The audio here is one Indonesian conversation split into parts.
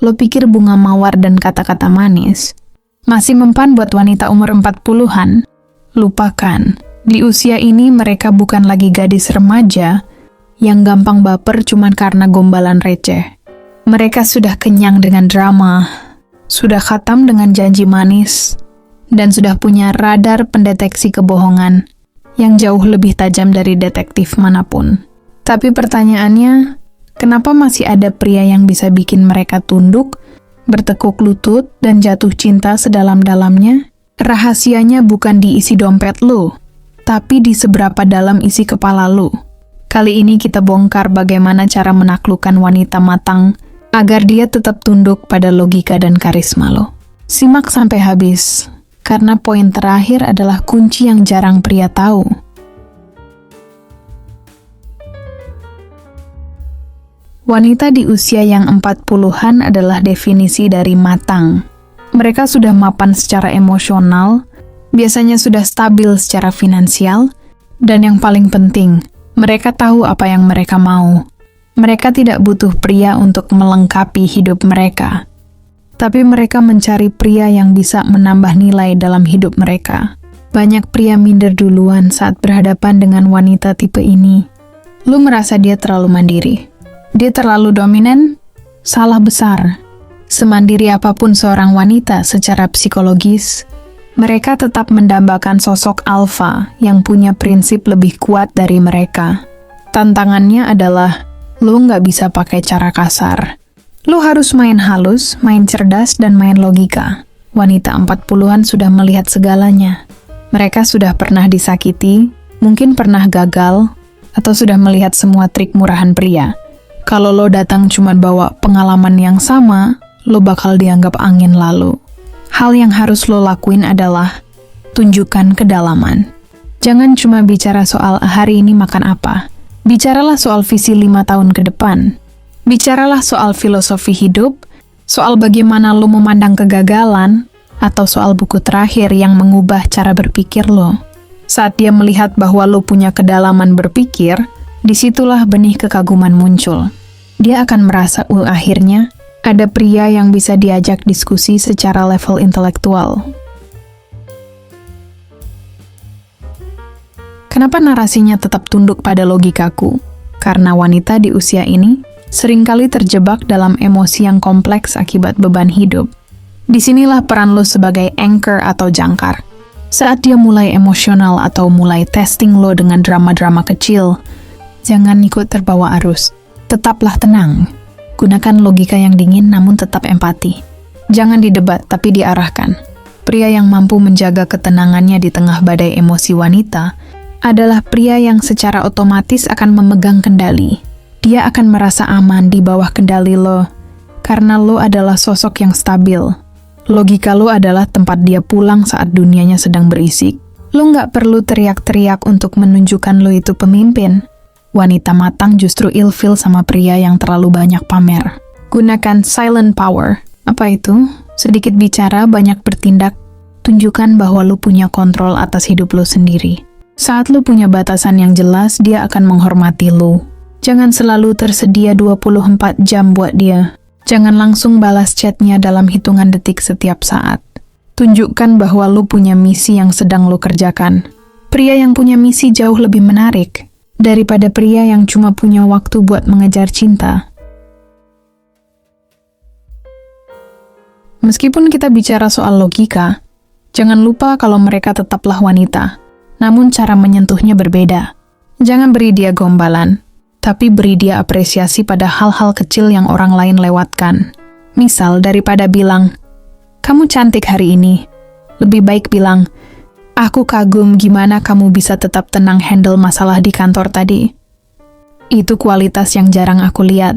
Lo pikir bunga mawar dan kata-kata manis masih mempan buat wanita umur 40-an? Lupakan. Di usia ini mereka bukan lagi gadis remaja yang gampang baper cuman karena gombalan receh. Mereka sudah kenyang dengan drama, sudah khatam dengan janji manis, dan sudah punya radar pendeteksi kebohongan yang jauh lebih tajam dari detektif manapun. Tapi pertanyaannya, kenapa masih ada pria yang bisa bikin mereka tunduk, bertekuk lutut, dan jatuh cinta sedalam-dalamnya? Rahasianya bukan di isi dompet lo, tapi di seberapa dalam isi kepala lo. Kali ini kita bongkar bagaimana cara menaklukkan wanita matang agar dia tetap tunduk pada logika dan karisma lo. Simak sampai habis, karena poin terakhir adalah kunci yang jarang pria tahu. Wanita di usia yang 40-an adalah definisi dari matang. Mereka sudah mapan secara emosional, biasanya sudah stabil secara finansial, dan yang paling penting, mereka tahu apa yang mereka mau. Mereka tidak butuh pria untuk melengkapi hidup mereka, tapi mereka mencari pria yang bisa menambah nilai dalam hidup mereka. Banyak pria minder duluan saat berhadapan dengan wanita tipe ini. Lu merasa dia terlalu mandiri, dia terlalu dominan? Salah besar. Semandiri apapun seorang wanita secara psikologis, mereka tetap mendambakan sosok alfa yang punya prinsip lebih kuat dari mereka. Tantangannya adalah, lo nggak bisa pakai cara kasar. Lo harus main halus, main cerdas, dan main logika. Wanita 40-an sudah melihat segalanya. Mereka sudah pernah disakiti, mungkin pernah gagal, atau sudah melihat semua trik murahan pria. Kalau lo datang cuma bawa pengalaman yang sama, lo bakal dianggap angin lalu. Hal yang harus lo lakuin adalah tunjukkan kedalaman. Jangan cuma bicara soal hari ini makan apa. Bicaralah soal visi 5 tahun ke depan. Bicaralah soal filosofi hidup, soal bagaimana lo memandang kegagalan, atau soal buku terakhir yang mengubah cara berpikir lo. Saat dia melihat bahwa lo punya kedalaman berpikir, disitulah benih kekaguman muncul. Dia akan merasa, akhirnya, ada pria yang bisa diajak diskusi secara level intelektual. Kenapa narasinya tetap tunduk pada logikaku? Karena wanita di usia ini seringkali terjebak dalam emosi yang kompleks akibat beban hidup. Disinilah peran lo sebagai anchor atau jangkar. Saat dia mulai emosional atau mulai testing lo dengan drama-drama kecil, jangan ikut terbawa arus. Tetaplah tenang. Gunakan logika yang dingin namun tetap empati. Jangan didebat tapi diarahkan. Pria yang mampu menjaga ketenangannya di tengah badai emosi wanita adalah pria yang secara otomatis akan memegang kendali. Dia akan merasa aman di bawah kendali lo, karena lo adalah sosok yang stabil. Logika lo adalah tempat dia pulang saat dunianya sedang berisik. Lo nggak perlu teriak-teriak untuk menunjukkan lo itu pemimpin. Wanita matang justru ilfil sama pria yang terlalu banyak pamer. Gunakan silent power. Apa itu? Sedikit bicara, banyak bertindak. Tunjukkan bahwa lo punya kontrol atas hidup lo sendiri. Saat lo punya batasan yang jelas, dia akan menghormati lo. Jangan selalu tersedia 24 jam buat dia. Jangan langsung balas chatnya dalam hitungan detik setiap saat. Tunjukkan bahwa lo punya misi yang sedang lo kerjakan. Pria yang punya misi jauh lebih menarik daripada pria yang cuma punya waktu buat mengejar cinta. Meskipun kita bicara soal logika, jangan lupa kalau mereka tetaplah wanita, namun cara menyentuhnya berbeda. Jangan beri dia gombalan, tapi beri dia apresiasi pada hal-hal kecil yang orang lain lewatkan. Misal, daripada bilang, "Kamu cantik hari ini," lebih baik bilang, "Aku kagum gimana kamu bisa tetap tenang handle masalah di kantor tadi." Itu kualitas yang jarang aku lihat.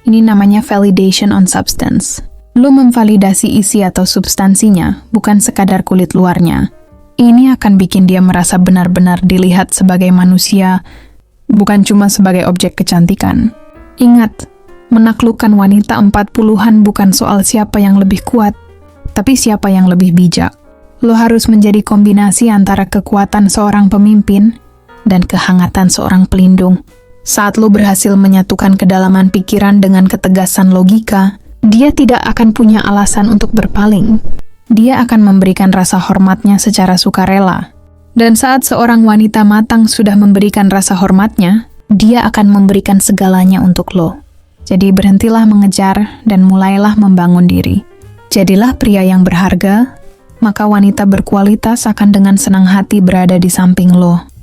Ini namanya validation on substance. Lo memvalidasi isi atau substansinya, bukan sekadar kulit luarnya. Ini akan bikin dia merasa benar-benar dilihat sebagai manusia, bukan cuma sebagai objek kecantikan. Ingat, menaklukkan wanita 40-an bukan soal siapa yang lebih kuat, tapi siapa yang lebih bijak. Lo harus menjadi kombinasi antara kekuatan seorang pemimpin dan kehangatan seorang pelindung. Saat lo berhasil menyatukan kedalaman pikiran dengan ketegasan logika, dia tidak akan punya alasan untuk berpaling. Dia akan memberikan rasa hormatnya secara sukarela. Dan saat seorang wanita matang sudah memberikan rasa hormatnya, dia akan memberikan segalanya untuk lo. Jadi berhentilah mengejar dan mulailah membangun diri. Jadilah pria yang berharga, maka wanita berkualitas akan dengan senang hati berada di samping lo.